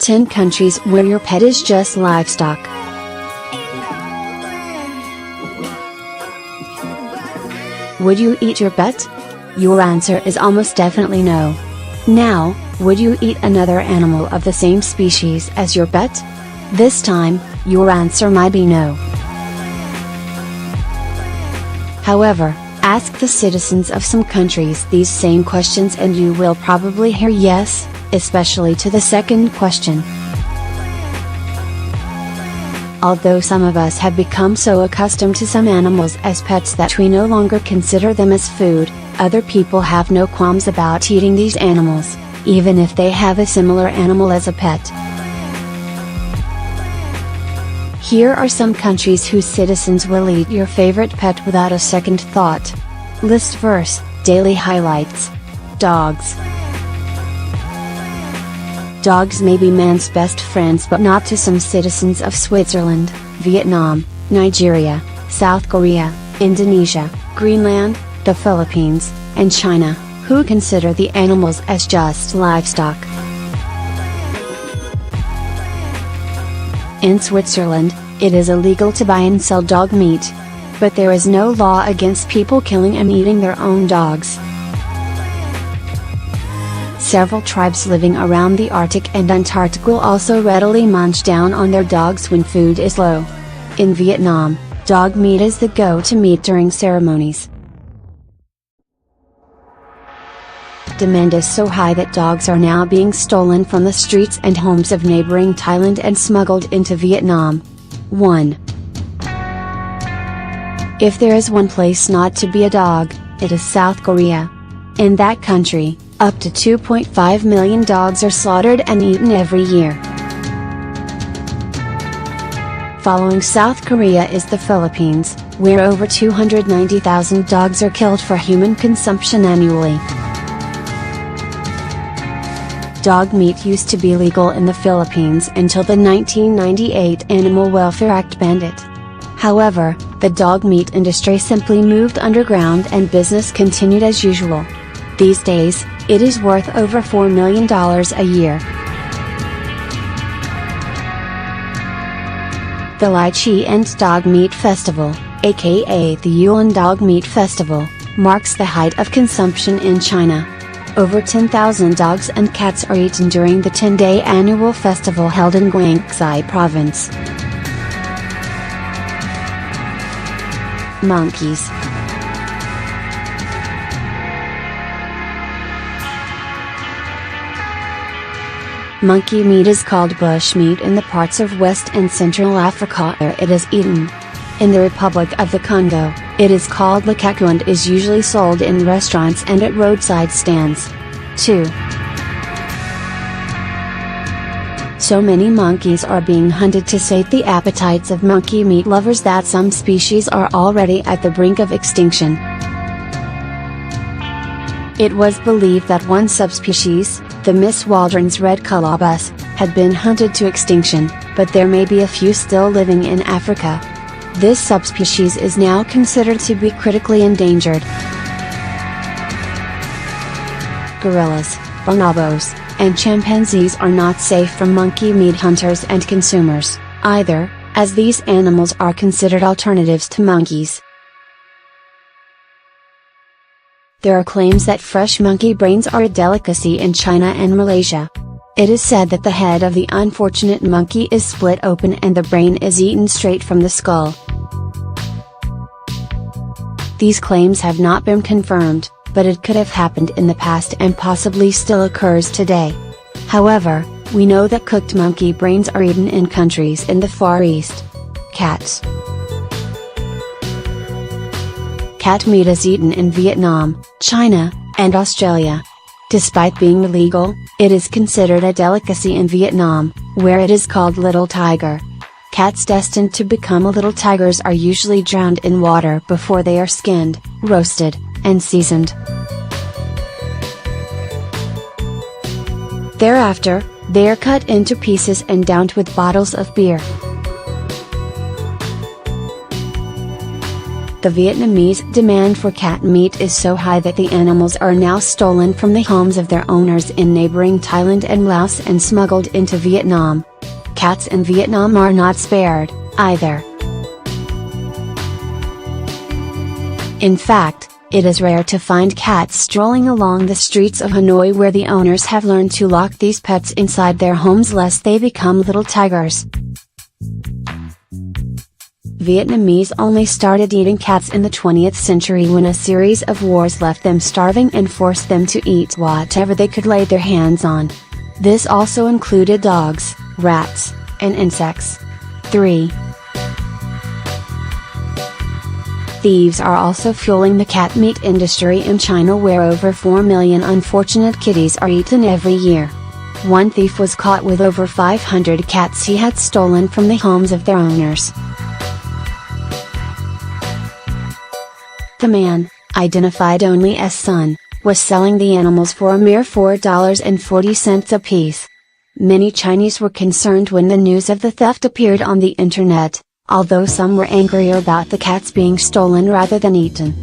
10 countries where your pet is just livestock. Would you eat your pet? Your answer is almost definitely no. Now, would you eat another animal of the same species as your pet? This time, your answer might be no. However, ask the citizens of some countries these same questions and you will probably hear yes, especially to the second question. Although some of us have become so accustomed to some animals as pets that we no longer consider them as food, other people have no qualms about eating these animals, even if they have a similar animal as a pet. Here are some countries whose citizens will eat your favorite pet without a second thought. List verse, daily highlights. Dogs. Dogs may be man's best friends but not to some citizens of Switzerland, Vietnam, Nigeria, South Korea, Indonesia, Greenland, the Philippines, and China, who consider the animals as just livestock. In Switzerland, it is illegal to buy and sell dog meat. But there is no law against people killing and eating their own dogs. Several tribes living around the Arctic and Antarctic will also readily munch down on their dogs when food is low. In Vietnam, dog meat is the go-to meat during ceremonies. Demand is so high that dogs are now being stolen from the streets and homes of neighboring Thailand and smuggled into Vietnam. 1. If there is one place not to be a dog, it is South Korea. In that country, up to 2.5 million dogs are slaughtered and eaten every year. Following South Korea is the Philippines, where over 290,000 dogs are killed for human consumption annually. Dog meat used to be legal in the Philippines until the 1998 Animal Welfare Act banned it. However, the dog meat industry simply moved underground and business continued as usual. These days, it is worth over $4 million a year. The Lychee and Dog Meat Festival, aka the Yulin Dog Meat Festival, marks the height of consumption in China. Over 10,000 dogs and cats are eaten during the 10-day annual festival held in Guangxi Province. Monkeys. Monkey meat is called bush meat in the parts of West and Central Africa where it is eaten. In the Republic of the Congo, it is called lakaku and is usually sold in restaurants and at roadside stands. 2. So many monkeys are being hunted to sate the appetites of monkey meat lovers that some species are already at the brink of extinction. It was believed that one subspecies, the Miss Waldron's red colobus, had been hunted to extinction, but there may be a few still living in Africa. This subspecies is now considered to be critically endangered. Gorillas, bonobos, and chimpanzees are not safe from monkey meat hunters and consumers, either, as these animals are considered alternatives to monkeys. There are claims that fresh monkey brains are a delicacy in China and Malaysia. It is said that the head of the unfortunate monkey is split open and the brain is eaten straight from the skull. These claims have not been confirmed, but it could have happened in the past and possibly still occurs today. However, we know that cooked monkey brains are eaten in countries in the Far East. Cats. Cat meat is eaten in Vietnam, China, and Australia. Despite being illegal, it is considered a delicacy in Vietnam, where it is called little tiger. Cats destined to become little tigers are usually drowned in water before they are skinned, roasted, and seasoned. Thereafter, they are cut into pieces and downed with bottles of beer. The Vietnamese demand for cat meat is so high that the animals are now stolen from the homes of their owners in neighboring Thailand and Laos and smuggled into Vietnam. Cats in Vietnam are not spared, either. In fact, it is rare to find cats strolling along the streets of Hanoi, where the owners have learned to lock these pets inside their homes lest they become little tigers. Vietnamese only started eating cats in the 20th century when a series of wars left them starving and forced them to eat whatever they could lay their hands on. This also included dogs, rats, and insects. 3. Thieves are also fueling the cat meat industry in China, where over 4 million unfortunate kitties are eaten every year. One thief was caught with over 500 cats he had stolen from the homes of their owners. The man, identified only as Sun, was selling the animals for a mere $4.40 apiece. Many Chinese were concerned when the news of the theft appeared on the internet, although some were angrier about the cats being stolen rather than eaten.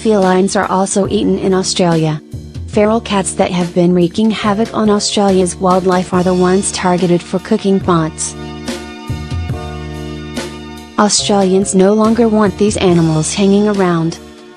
Felines are also eaten in Australia. Feral cats that have been wreaking havoc on Australia's wildlife are the ones targeted for cooking pots. Australians no longer want these animals hanging around.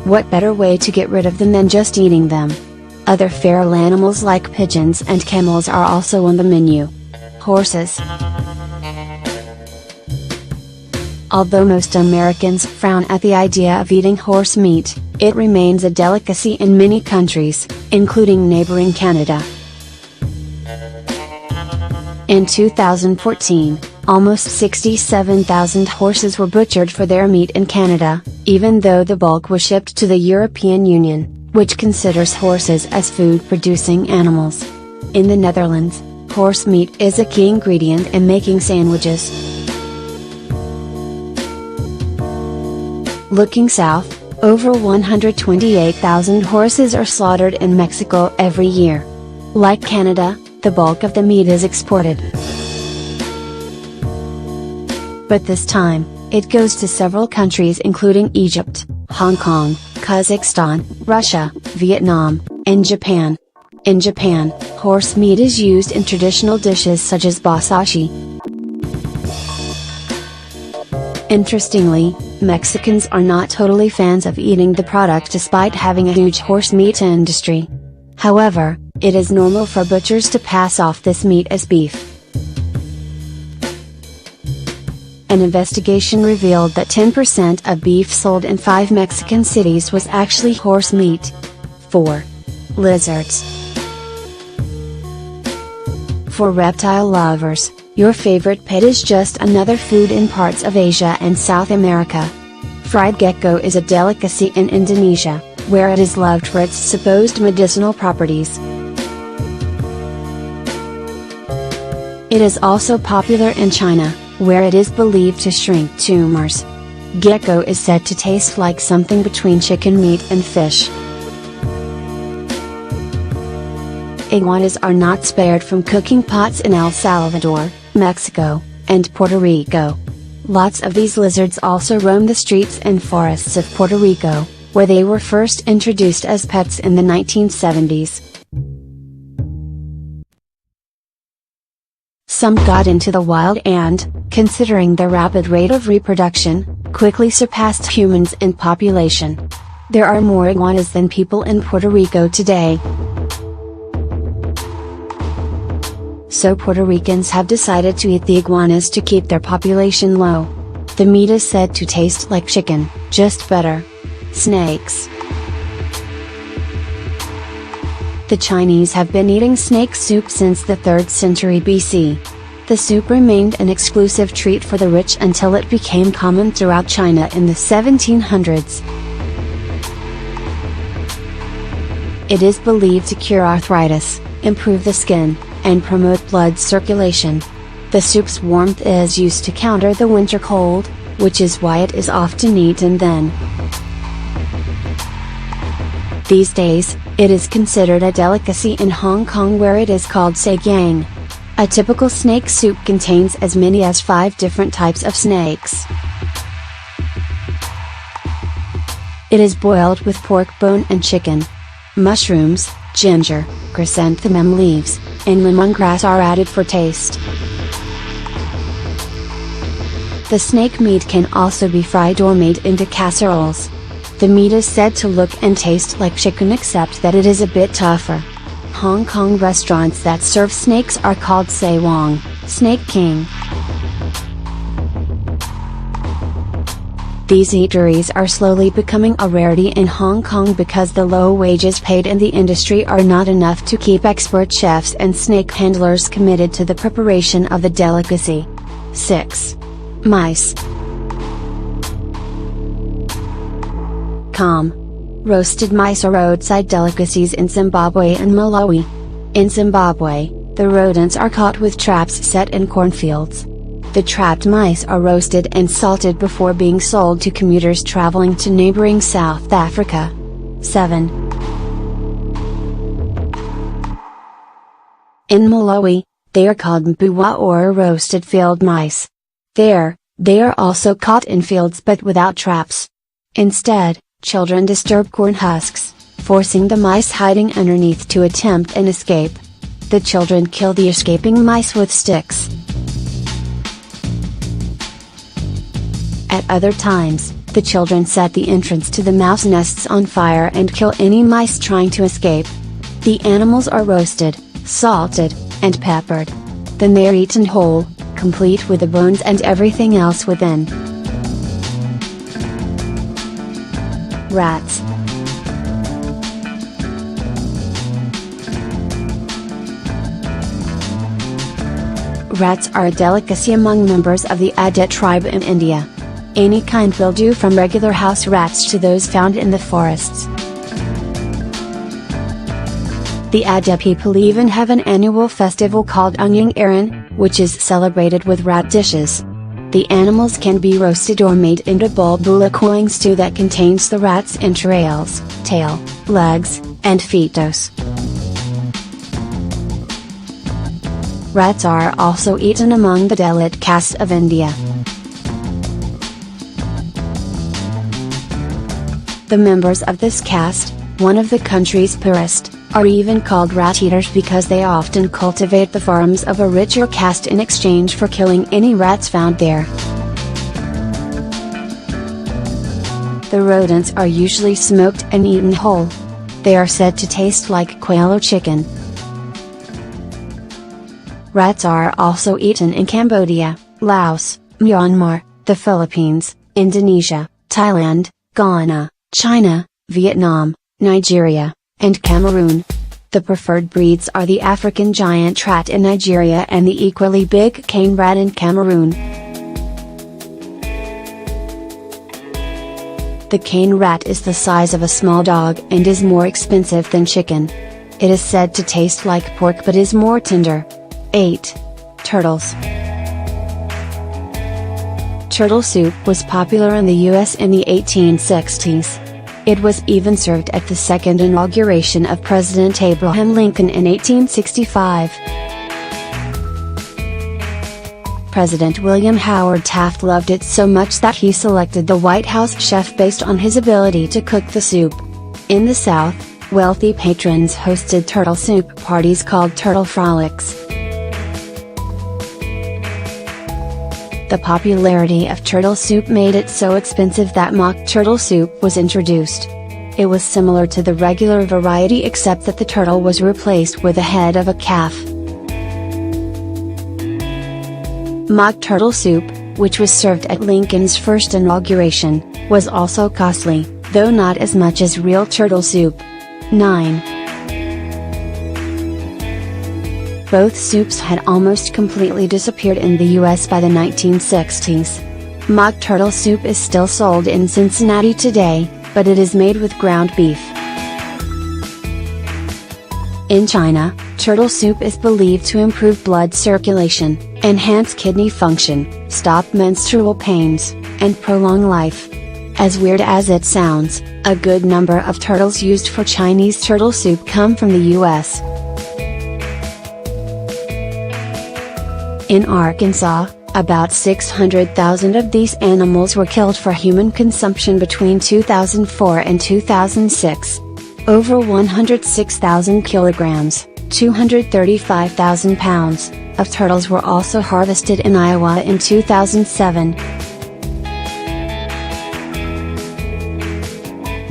What better way to get rid of them than just eating them? Other feral animals like pigeons and camels are also on the menu. Horses. Although most Americans frown at the idea of eating horse meat, it remains a delicacy in many countries, including neighboring Canada. In 2014, almost 67,000 horses were butchered for their meat in Canada, even though the bulk was shipped to the European Union, which considers horses as food-producing animals. In the Netherlands, horse meat is a key ingredient in making sandwiches. Looking south, over 128,000 horses are slaughtered in Mexico every year. Like Canada, the bulk of the meat is exported. But this time, it goes to several countries including Egypt, Hong Kong, Kazakhstan, Russia, Vietnam, and Japan. In Japan, horse meat is used in traditional dishes such as basashi. Interestingly, Mexicans are not totally fans of eating the product despite having a huge horse meat industry. However, it is normal for butchers to pass off this meat as beef. An investigation revealed that 10% of beef sold in 5 Mexican cities was actually horse meat. 4. Lizards. For reptile lovers, your favorite pet is just another food in parts of Asia and South America. Fried gecko is a delicacy in Indonesia, where it is loved for its supposed medicinal properties. It is also popular in China, where it is believed to shrink tumors. Gecko is said to taste like something between chicken meat and fish. Iguanas are not spared from cooking pots in El Salvador, Mexico, and Puerto Rico. Lots of these lizards also roam the streets and forests of Puerto Rico, where they were first introduced as pets in the 1970s. Some got into the wild and, considering their rapid rate of reproduction, quickly surpassed humans in population. There are more iguanas than people in Puerto Rico today. So Puerto Ricans have decided to eat the iguanas to keep their population low. The meat is said to taste like chicken, just better. Snakes. The Chinese have been eating snake soup since the 3rd century BC. The soup remained an exclusive treat for the rich until it became common throughout China in the 1700s. It is believed to cure arthritis, improve the skin, and promote blood circulation. The soup's warmth is used to counter the winter cold, which is why it is often eaten then. These days, it is considered a delicacy in Hong Kong, where it is called saigang. A typical snake soup contains as many as 5 different types of snakes. It is boiled with pork bone and chicken. Mushrooms, ginger, chrysanthemum leaves, and lemongrass are added for taste. The snake meat can also be fried or made into casseroles. The meat is said to look and taste like chicken except that it is a bit tougher. Hong Kong restaurants that serve snakes are called Sai Wong, Snake King. These eateries are slowly becoming a rarity in Hong Kong because the low wages paid in the industry are not enough to keep expert chefs and snake handlers committed to the preparation of the delicacy. 6. Mice. Roasted mice are roadside delicacies in Zimbabwe and Malawi. In Zimbabwe, the rodents are caught with traps set in cornfields. The trapped mice are roasted and salted before being sold to commuters traveling to neighboring South Africa. 7. In Malawi, they are called mpuwa or roasted field mice. There, they are also caught in fields but without traps. Instead, children disturb corn husks, forcing the mice hiding underneath to attempt an escape. The children kill the escaping mice with sticks. At other times, the children set the entrance to the mouse nests on fire and kill any mice trying to escape. The animals are roasted, salted, and peppered. Then they are eaten whole, complete with the bones and everything else within. Rats. Rats are a delicacy among members of the Adda tribe in India. Any kind will do, from regular house rats to those found in the forests. The Adda people even have an annual festival called Anyang Aran, which is celebrated with rat dishes. The animals can be roasted or made into bulbula coin stew that contains the rat's entrails, tail, legs, and fetus. Rats are also eaten among the Dalit caste of India. The members of this caste, one of the country's poorest, are even called rat eaters because they often cultivate the farms of a richer caste in exchange for killing any rats found there. The rodents are usually smoked and eaten whole. They are said to taste like quail or chicken. Rats are also eaten in Cambodia, Laos, Myanmar, the Philippines, Indonesia, Thailand, Ghana, China, Vietnam, Nigeria, and Cameroon. The preferred breeds are the African giant rat in Nigeria and the equally big cane rat in Cameroon. The cane rat is the size of a small dog and is more expensive than chicken. It is said to taste like pork but is more tender. 8. Turtles. Turtle soup was popular in the US in the 1860s. It was even served at the second inauguration of President Abraham Lincoln in 1865. President William Howard Taft loved it so much that he selected the White House chef based on his ability to cook the soup. In the South, wealthy patrons hosted turtle soup parties called turtle frolics. The popularity of turtle soup made it so expensive that mock turtle soup was introduced. It was similar to the regular variety except that the turtle was replaced with the head of a calf. Mock turtle soup, which was served at Lincoln's first inauguration, was also costly, though not as much as real turtle soup. 9. Both soups had almost completely disappeared in the US by the 1960s. Mock turtle soup is still sold in Cincinnati today, but it is made with ground beef. In China, turtle soup is believed to improve blood circulation, enhance kidney function, stop menstrual pains, and prolong life. As weird as it sounds, a good number of turtles used for Chinese turtle soup come from the US. In Arkansas, about 600,000 of these animals were killed for human consumption between 2004 and 2006. Over 106,000 kilograms, 235,000 pounds, of turtles were also harvested in Iowa in 2007.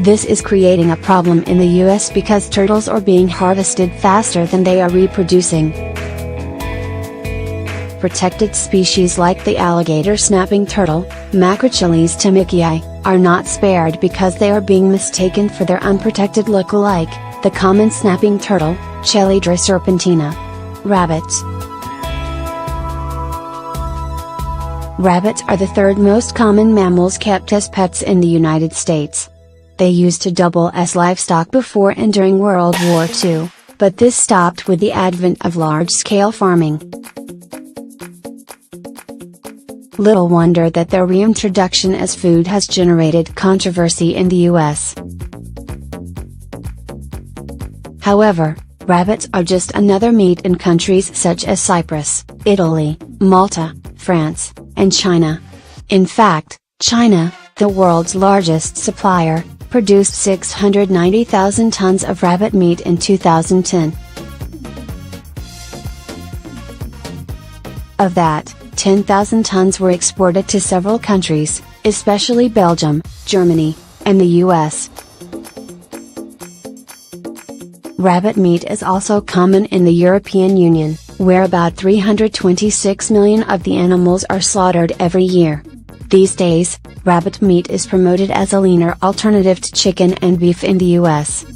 This is creating a problem in the US because turtles are being harvested faster than they are reproducing. Protected species like the alligator snapping turtle, Macrochiles tamikii, are not spared because they are being mistaken for their unprotected look-alike, the common snapping turtle, Chelydra serpentina. Rabbits. Rabbits are the third most common mammals kept as pets in the United States. They used to double as livestock before and during World War II, but this stopped with the advent of large-scale farming. Little wonder that their reintroduction as food has generated controversy in the US. However, rabbits are just another meat in countries such as Cyprus, Italy, Malta, France, and China. In fact, China, the world's largest supplier, produced 690,000 tons of rabbit meat in 2010. Of that, 10,000 tons were exported to several countries, especially Belgium, Germany, and the US. Rabbit meat is also common in the European Union, where about 326 million of the animals are slaughtered every year. These days, rabbit meat is promoted as a leaner alternative to chicken and beef in the US.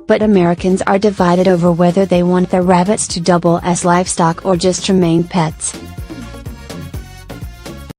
But Americans are divided over whether they want their rabbits to double as livestock or just remain pets.